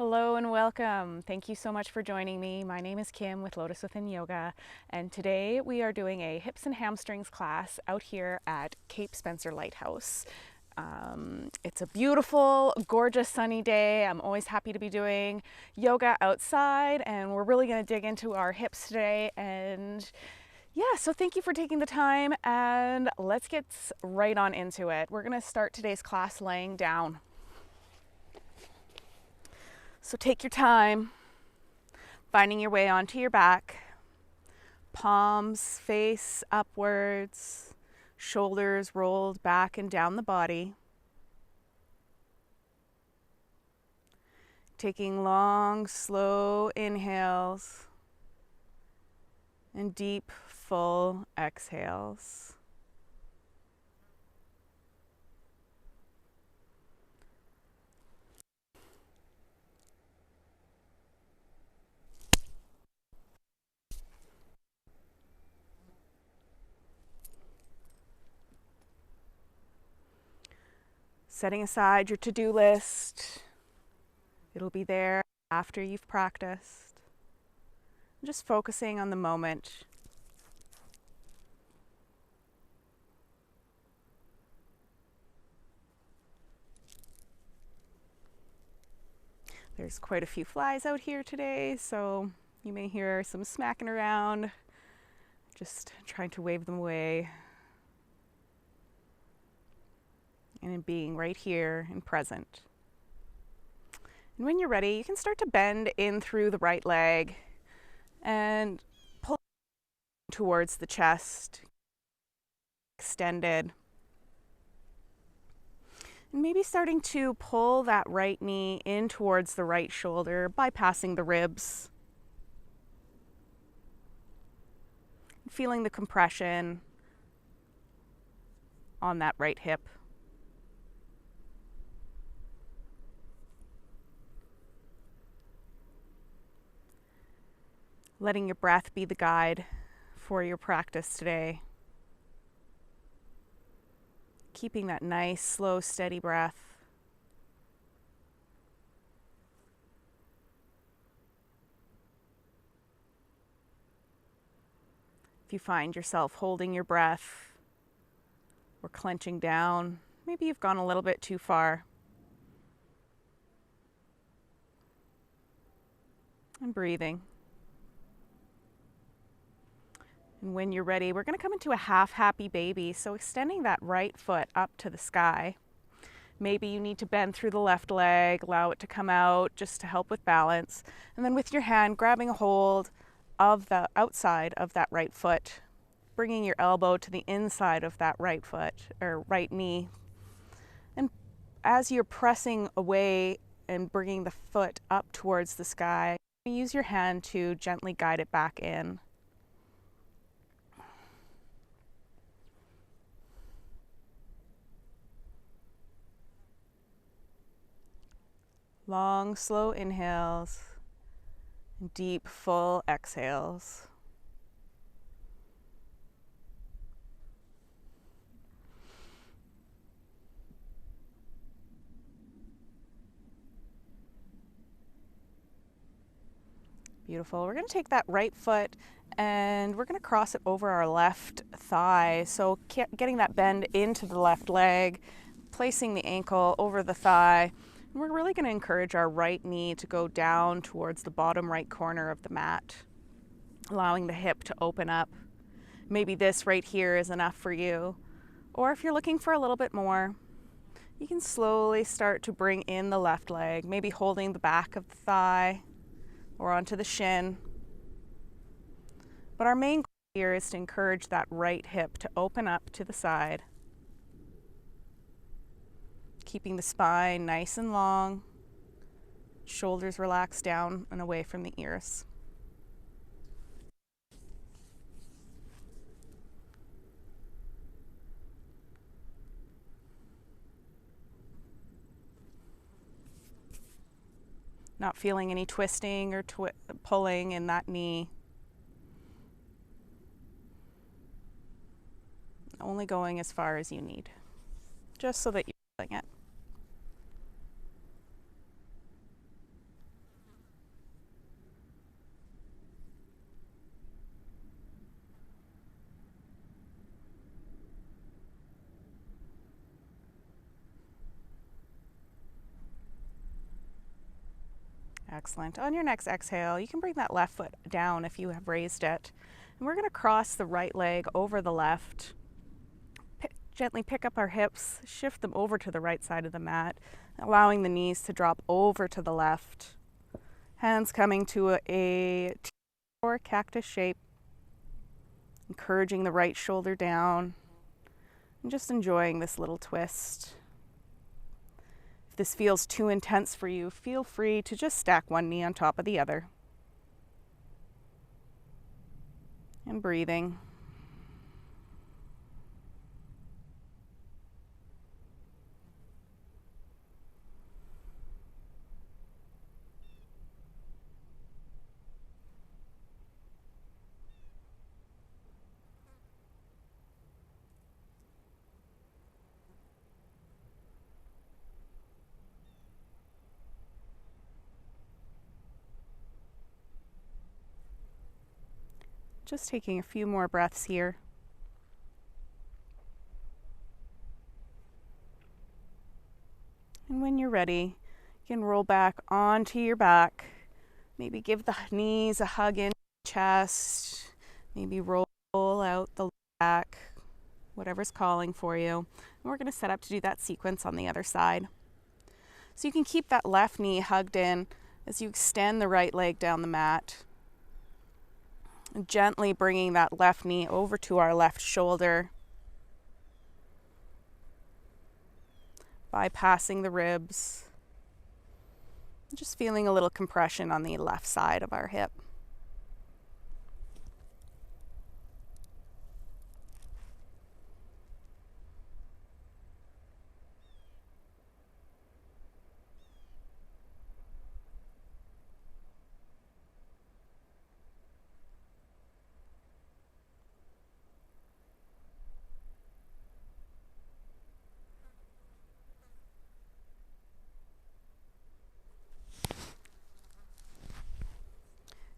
Hello and welcome. Thank you so much for joining me. My name is Kim with Lotus Within Yoga, and today we are doing a hips and hamstrings class out here at Cape Spencer Lighthouse. It's a beautiful, gorgeous sunny day. I'm always happy to be doing yoga outside, and we're really going to dig into our hips today. And yeah, so thank you for taking the time, and let's get right on into it. We're going to start today's class laying down. So take your time, finding your way onto your back, palms face upwards, shoulders rolled back and down the body. Taking long, slow inhales and deep, full exhales. Setting aside your to-do list. It'll be there after you've practiced. Just focusing on the moment. There's quite a few flies out here today, so you may hear some smacking around. Just trying to wave them away. And in being right here and present. And when you're ready, you can start to bend in through the right leg and pull towards the chest, extended. And maybe starting to pull that right knee in towards the right shoulder, bypassing the ribs. Feeling the compression on that right hip. Letting your breath be the guide for your practice today. Keeping that nice, slow, steady breath. If you find yourself holding your breath or clenching down, maybe you've gone a little bit too far. And breathing. And when you're ready, we're going to come into a half happy baby. So extending that right foot up to the sky. Maybe you need to bend through the left leg, allow it to come out just to help with balance. And then with your hand, grabbing a hold of the outside of that right foot, bringing your elbow to the inside of that right foot or right knee. And as you're pressing away and bringing the foot up towards the sky, use your hand to gently guide it back in. Long, slow inhales and deep, full exhales. Beautiful. We're going to take that right foot and we're going to cross it over our left thigh. So getting that bend into the left leg, placing the ankle over the thigh. And we're really going to encourage our right knee to go down towards the bottom right corner of the mat, allowing the hip to open up. Maybe this right here is enough for you. Or if you're looking for a little bit more, you can slowly start to bring in the left leg, maybe holding the back of the thigh or onto the shin. But our main goal here is to encourage that right hip to open up to the side. Keeping the spine nice and long, shoulders relaxed down and away from the ears. Not feeling any twisting or pulling in that knee. Only going as far as you need, just so that you're feeling it. Excellent. On your next exhale, you can bring that left foot down if you have raised it. And we're going to cross the right leg over the left. Gently pick up our hips, shift them over to the right side of the mat, allowing the knees to drop over to the left. Hands coming to a T or cactus shape, encouraging the right shoulder down, and just enjoying this little twist. If this feels too intense for you, feel free to just stack one knee on top of the other. And breathing. Just taking a few more breaths here. And when you're ready, you can roll back onto your back. Maybe give the knees a hug in the chest. Maybe roll out the back, whatever's calling for you. And we're going to set up to do that sequence on the other side. So you can keep that left knee hugged in as you extend the right leg down the mat. Gently bringing that left knee over to our left shoulder, bypassing the ribs, just feeling a little compression on the left side of our hip.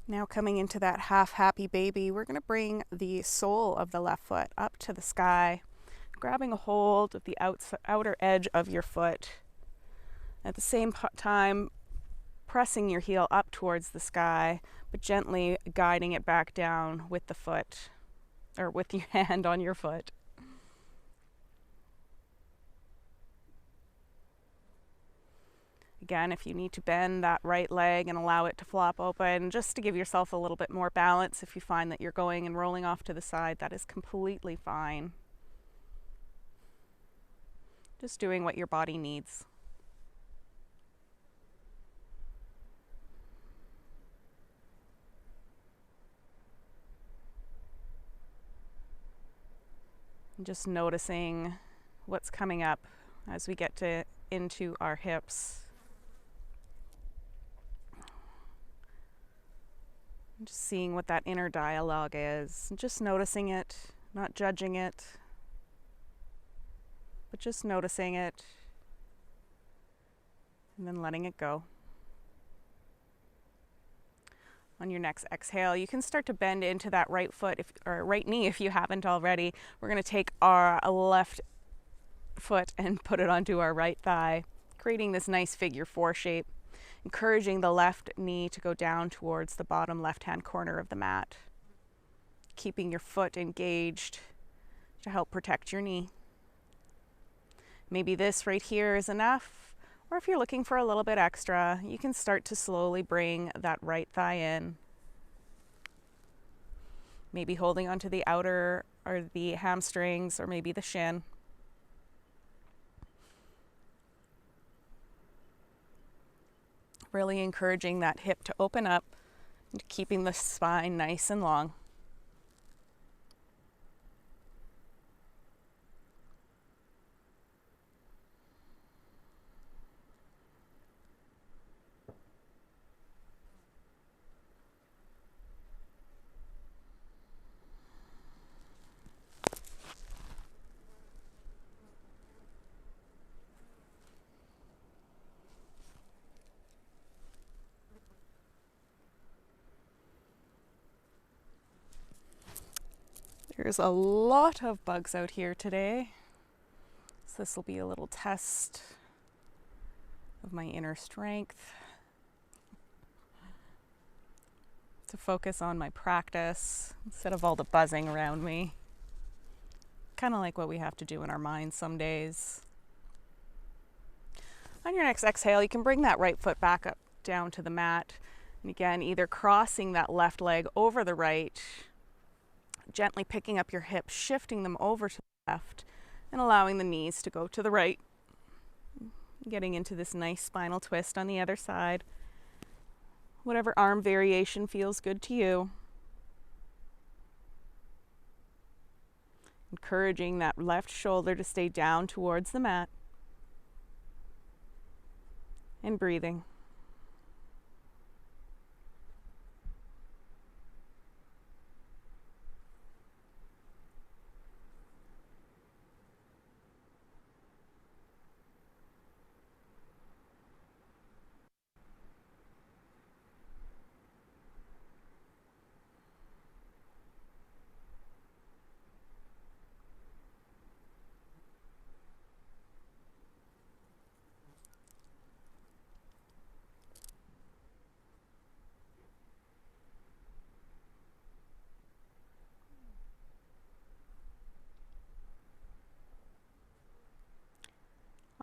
Now coming into that half happy baby, we're going to bring the sole of the left foot up to the sky, grabbing a hold of the outer edge of your foot. At the same time, pressing your heel up towards the sky, but gently guiding it back down with the foot, or with your hand on your foot. Again, if you need to bend that right leg and allow it to flop open, just to give yourself a little bit more balance, if you find that you're going and rolling off to the side, that is completely fine. Just doing what your body needs. And just noticing what's coming up as we get into our hips. Just seeing what that inner dialogue is, just noticing it, not judging it, but just noticing it and then letting it go. On your next exhale, you can start to bend into that right foot or right knee if you haven't already. We're going to take our left foot and put it onto our right thigh, creating this nice figure four shape. Encouraging the left knee to go down towards the bottom left-hand corner of the mat. Keeping your foot engaged to help protect your knee. Maybe this right here is enough, or if you're looking for a little bit extra, you can start to slowly bring that right thigh in. Maybe holding onto the outer or the hamstrings or maybe the shin. Really encouraging that hip to open up and keeping the spine nice and long. There's a lot of bugs out here today, so this will be a little test of my inner strength. to focus on my practice instead of all the buzzing around me. Kind of like what we have to do in our minds some days. On your next exhale, you can bring that right foot back up down to the mat. And again, either crossing that left leg over the right, gently picking up your hips, shifting them over to the left, and allowing the knees to go to the right. Getting into this nice spinal twist on the other side. Whatever arm variation feels good to you. Encouraging that left shoulder to stay down towards the mat. And breathing.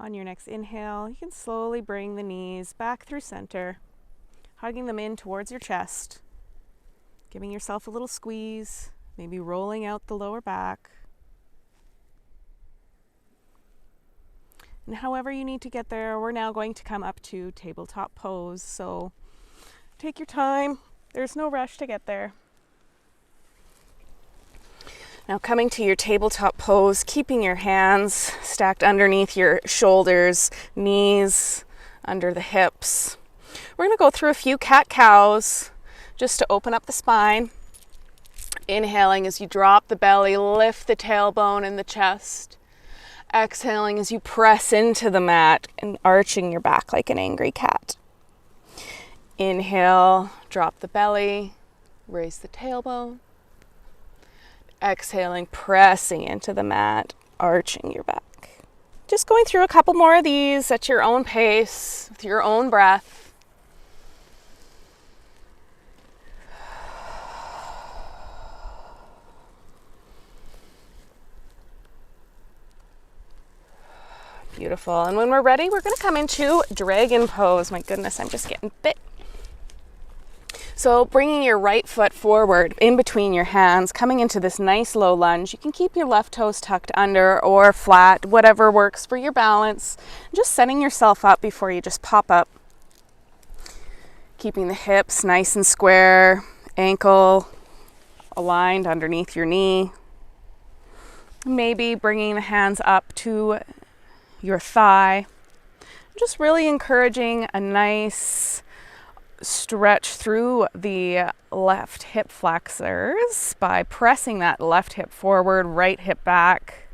On your next inhale, you can slowly bring the knees back through center, hugging them in towards your chest, giving yourself a little squeeze, maybe rolling out the lower back. And however you need to get there, we're now going to come up to tabletop pose. So take your time. There's no rush to get there. Now coming to your tabletop pose, keeping your hands stacked underneath your shoulders, knees under the hips. We're going to go through a few cat-cows just to open up the spine. Inhaling as you drop the belly, lift the tailbone and the chest. Exhaling as you press into the mat and arching your back like an angry cat. Inhale, drop the belly, raise the tailbone. Exhaling, pressing into the mat, arching your back. Just going through a couple more of these at your own pace, with your own breath. Beautiful. And when we're ready, we're going to come into dragon pose. My goodness, I'm just getting bit. So bringing your right foot forward in between your hands, coming into this nice low lunge. You can keep your left toes tucked under or flat, whatever works for your balance. Just setting yourself up before you just pop up. Keeping the hips nice and square, ankle aligned underneath your knee. Maybe bringing the hands up to your thigh. Just really encouraging a nice stretch through the left hip flexors by pressing that left hip forward, right hip back,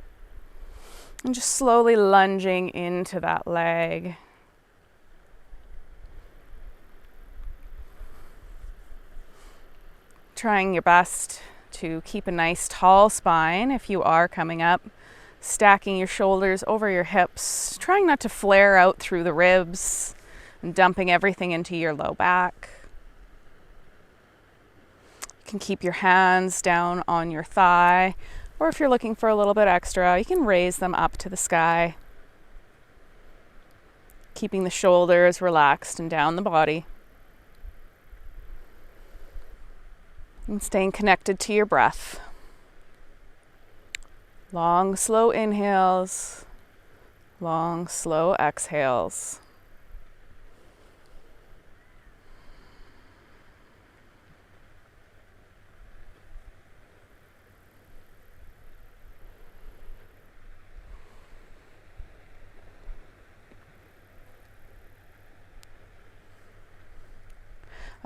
and just slowly lunging into that leg. Trying your best to keep a nice tall spine if you are coming up, stacking your shoulders over your hips, trying not to flare out through the ribs, and dumping everything into your low back. You can keep your hands down on your thigh, or if you're looking for a little bit extra, you can raise them up to the sky. Keeping the shoulders relaxed and down the body. And staying connected to your breath. Long, slow inhales, long, slow exhales.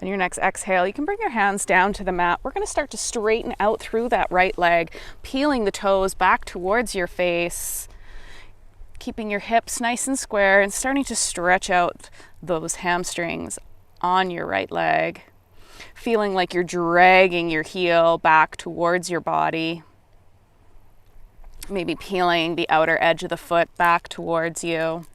On your next exhale, you can bring your hands down to the mat. We're going to start to straighten out through that right leg, peeling the toes back towards your face, keeping your hips nice and square and starting to stretch out those hamstrings on your right leg, feeling like you're dragging your heel back towards your body, maybe peeling the outer edge of the foot back towards you.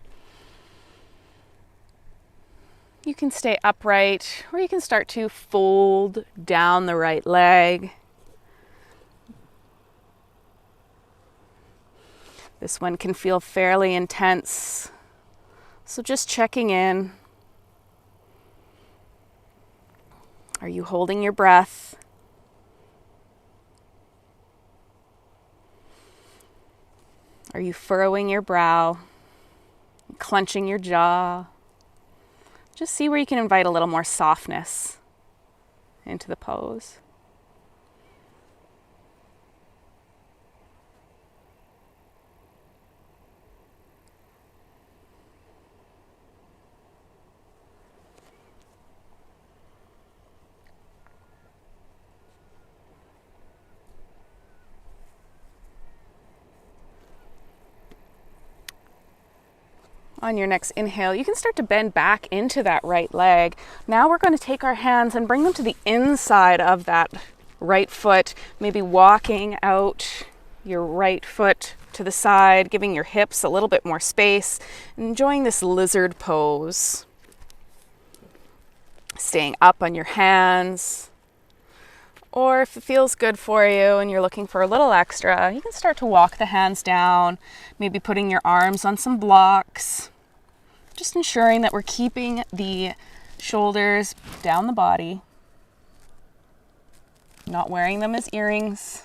You can stay upright, or you can start to fold down the right leg. This one can feel fairly intense, so just checking in. Are you holding your breath? Are you furrowing your brow, clenching your jaw? Just see where you can invite a little more softness into the pose. On your next inhale, you can start to bend back into that right leg. Now we're going to take our hands and bring them to the inside of that right foot, maybe walking out your right foot to the side, giving your hips a little bit more space, enjoying this lizard pose. Staying up on your hands. Or if it feels good for you and you're looking for a little extra, you can start to walk the hands down, maybe putting your arms on some blocks. Just ensuring that we're keeping the shoulders down the body, not wearing them as earrings.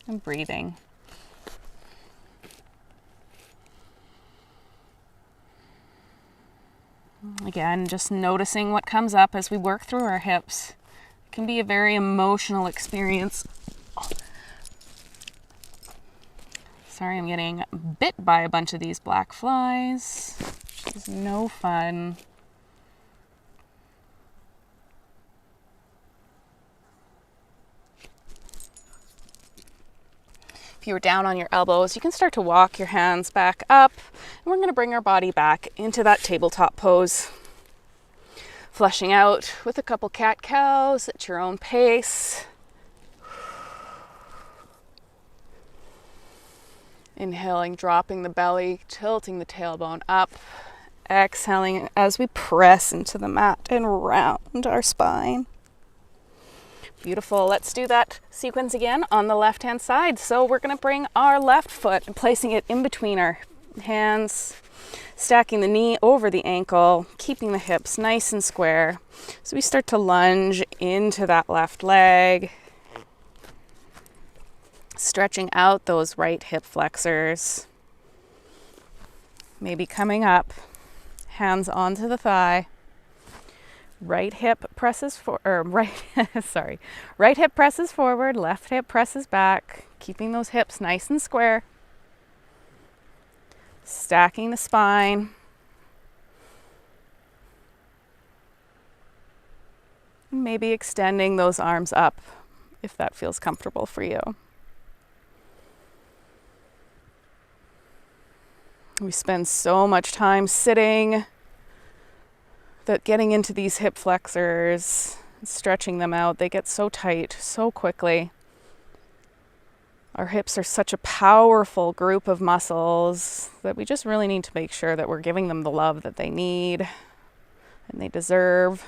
And breathing. Again, just noticing what comes up as we work through our hips. It can be a very emotional experience. Sorry, I'm getting bit by a bunch of these black flies, which is no fun. If you were down on your elbows, you can start to walk your hands back up, and we're going to bring our body back into that tabletop pose. Flushing out with a couple cat-cows at your own pace. Inhaling, dropping the belly, tilting the tailbone up. Exhaling as we press into the mat and round our spine. Beautiful. Let's do that sequence again on the left-hand side. So we're going to bring our left foot and placing it in between our hands, stacking the knee over the ankle, keeping the hips nice and square. So we start to lunge into that left leg, stretching out those right hip flexors. Maybe coming up, hands onto the thigh. Right hip presses right hip presses forward, left hip presses back, keeping those hips nice and square. Stacking the spine. Maybe extending those arms up if that feels comfortable for you. We spend so much time sitting that getting into these hip flexors, stretching them out, they get so tight so quickly. Our hips are such a powerful group of muscles that we just really need to make sure that we're giving them the love that they need and they deserve.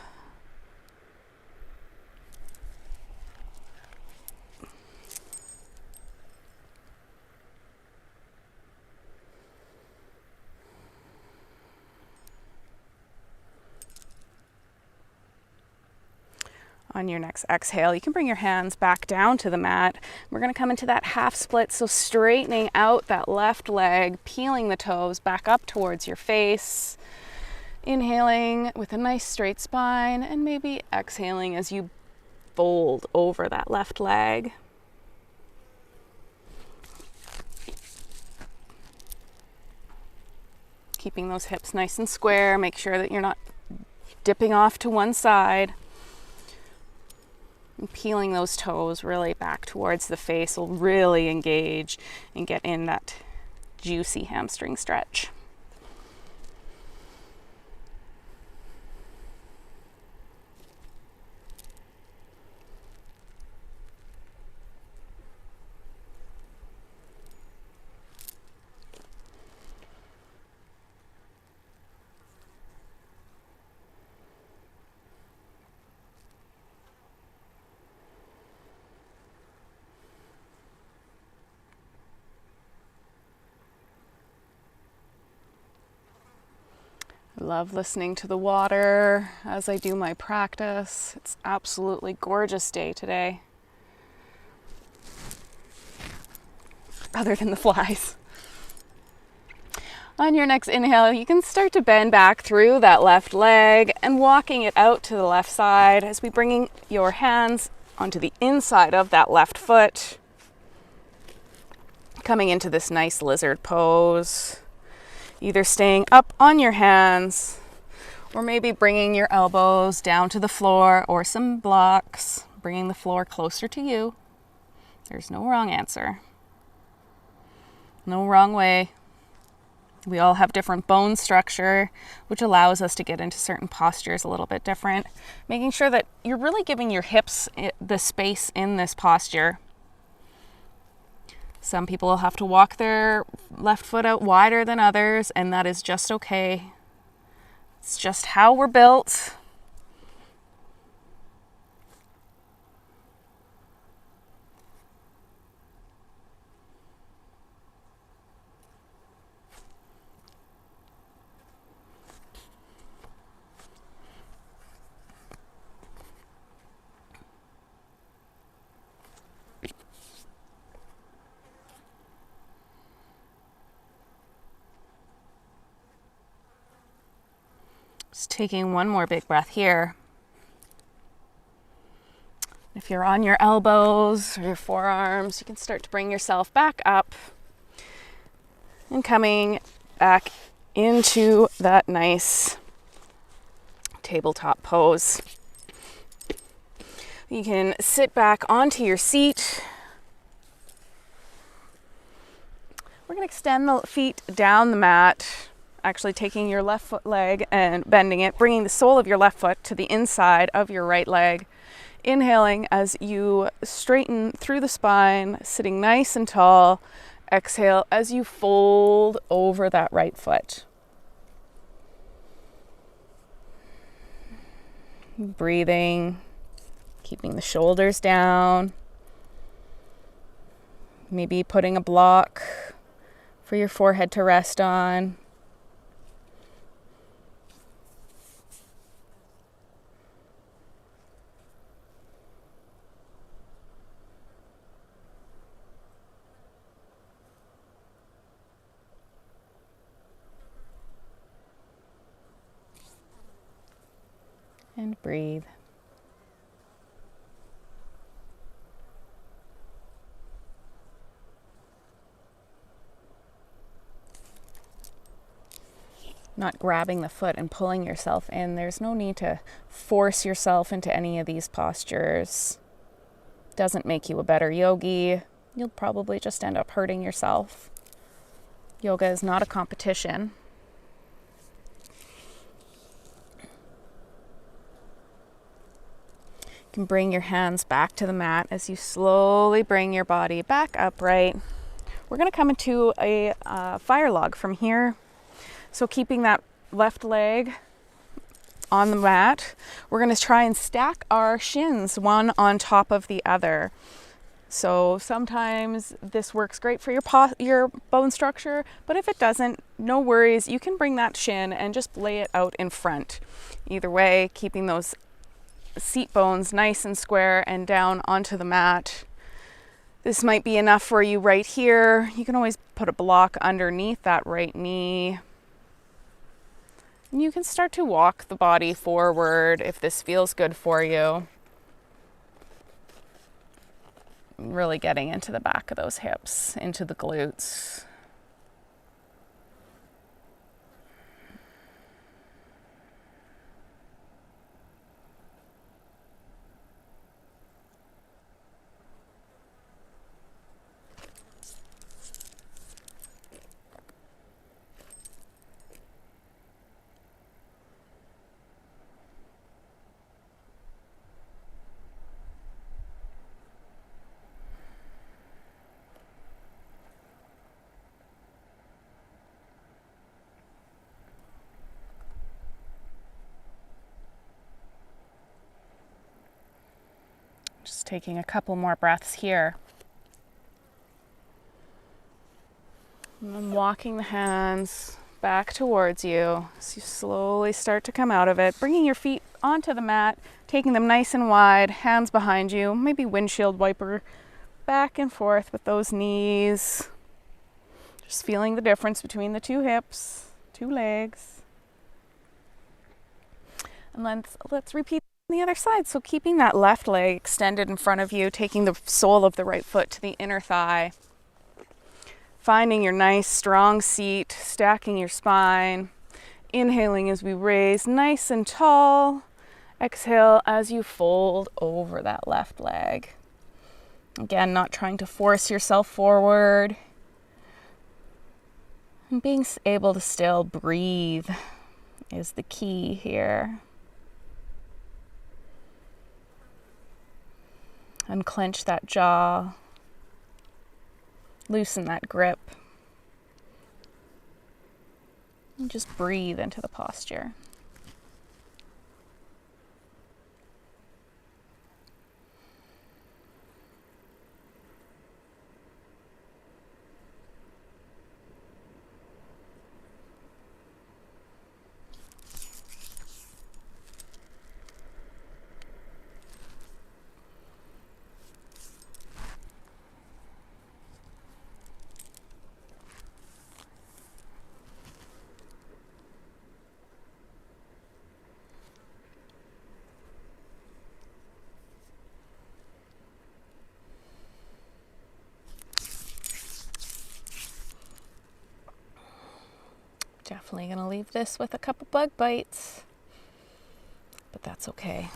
On your next exhale, you can bring your hands back down to the mat. We're going to come into that half split, so straightening out that left leg, peeling the toes back up towards your face. Inhaling with a nice straight spine, and maybe exhaling as you fold over that left leg. Keeping those hips nice and square. Make sure that you're not dipping off to one side. And peeling those toes really back towards the face will really engage and get in that juicy hamstring stretch. Love listening to the water as I do my practice. It's absolutely gorgeous day today. Other than the flies. On your next inhale, you can start to bend back through that left leg and walking it out to the left side as we bring your hands onto the inside of that left foot. Coming into this nice lizard pose. Either staying up on your hands or maybe bringing your elbows down to the floor or some blocks, bringing the floor closer to you. There's no wrong answer. No wrong way. We all have different bone structure, which allows us to get into certain postures a little bit different. Making sure that you're really giving your hips the space in this posture. Some people will have to walk their left foot out wider than others, and that is just okay. It's just how we're built. Just taking one more big breath here. If you're on your elbows or your forearms, you can start to bring yourself back up and coming back into that nice tabletop pose. You can sit back onto your seat. We're going to extend the feet down the mat. Actually taking your left foot leg and bending it, bringing the sole of your left foot to the inside of your right leg. Inhaling as you straighten through the spine, sitting nice and tall. Exhale as you fold over that right foot. Breathing, keeping the shoulders down. Maybe putting a block for your forehead to rest on. And breathe. Not grabbing the foot and pulling yourself in. There's no need to force yourself into any of these postures. Doesn't make you a better yogi. You'll probably just end up hurting yourself. Yoga is not a competition. You can bring your hands back to the mat as you slowly bring your body back upright. We're going to come into a fire log from here. So keeping that left leg on the mat, we're going to try and stack our shins one on top of the other. So sometimes this works great for your bone structure, but if it doesn't, no worries. You can bring that shin and just lay it out in front. Either way, keeping those seat bones nice and square and down onto the mat. This might be enough for you right here. You can always put a block underneath that right knee. And you can start to walk the body forward if this feels good for you. Really getting into the back of those hips, into the glutes. Just taking a couple more breaths here. And then walking the hands back towards you. So you slowly start to come out of it, bringing your feet onto the mat, taking them nice and wide, hands behind you, maybe windshield wiper back and forth with those knees. Just feeling the difference between the two hips, two legs. And let's repeat the other side. So keeping that left leg extended in front of you, taking the sole of the right foot to the inner thigh. Finding your nice strong seat, stacking your spine. Inhaling as we raise nice and tall. Exhale as you fold over that left leg. Again, not trying to force yourself forward. And being able to still breathe is the key here. Unclench that jaw. Loosen that grip. And just breathe into the posture. Definitely going to leave this with a couple bug bites, but that's okay.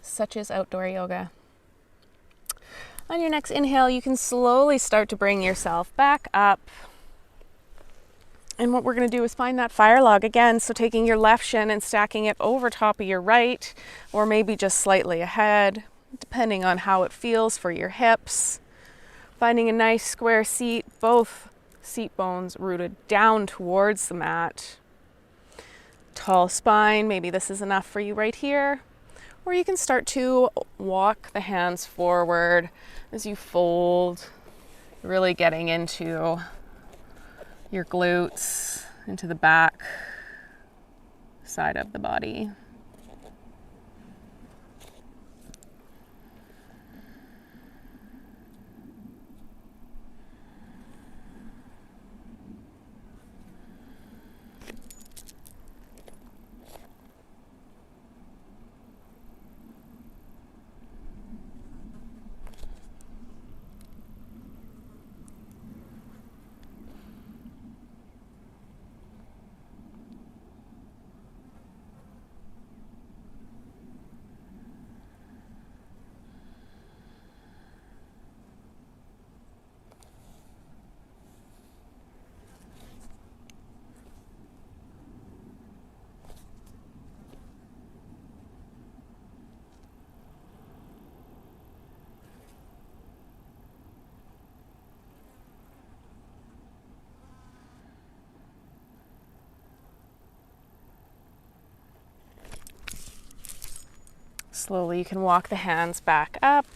Such is outdoor yoga. On your next inhale, you can slowly start to bring yourself back up. And what we're going to do is find that fire log again. So taking your left shin and stacking it over top of your right, or maybe just slightly ahead, depending on how it feels for your hips. Finding a nice square seat, both seat bones rooted down towards the mat. Tall spine, maybe this is enough for you right here. Or you can start to walk the hands forward as you fold, really getting into your glutes, into the back side of the body. Slowly you can walk the hands back up.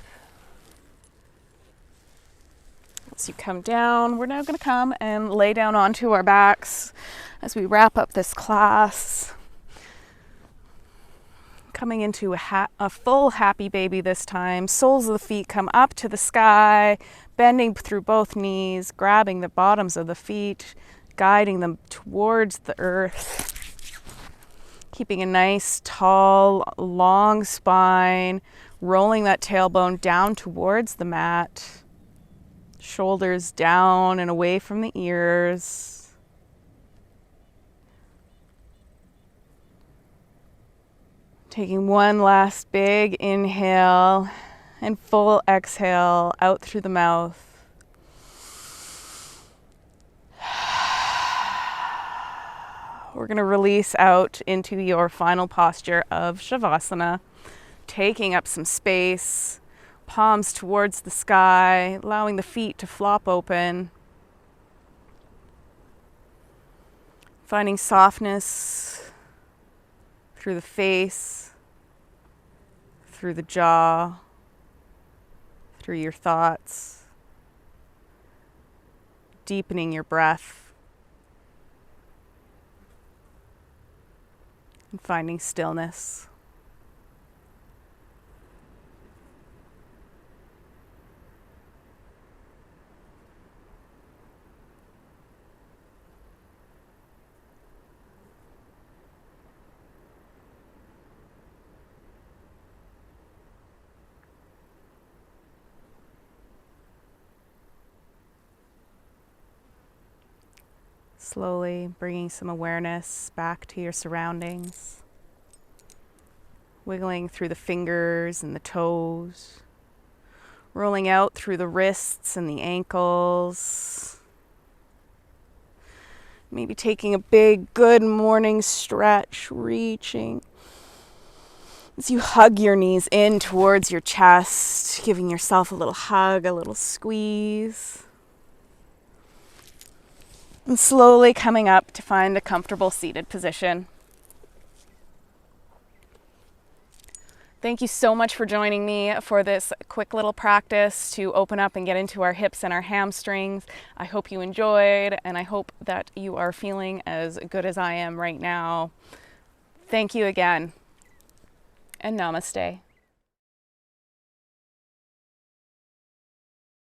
As you come down, we're now going to come and lay down onto our backs as we wrap up this class. Coming into a full happy baby this time. Soles of the feet come up to the sky, bending through both knees, grabbing the bottoms of the feet, guiding them towards the earth. Keeping a nice, tall, long spine, rolling that tailbone down towards the mat. Shoulders down and away from the ears. Taking one last big inhale and full exhale out through the mouth. We're going to release out into your final posture of Shavasana, taking up some space, palms towards the sky, allowing the feet to flop open. Finding softness through the face, through the jaw, through your thoughts. Deepening your breath. and finding stillness. Slowly bringing some awareness back to your surroundings. Wiggling through the fingers and the toes. Rolling out through the wrists and the ankles. Maybe taking a big, good morning stretch, reaching. As you hug your knees in towards your chest, giving yourself a little hug, a little squeeze. And slowly coming up to find a comfortable seated position. Thank you so much for joining me for this quick little practice to open up and get into our hips and our hamstrings. I hope you enjoyed, and I hope that you are feeling as good as I am right now. Thank you again, and namaste.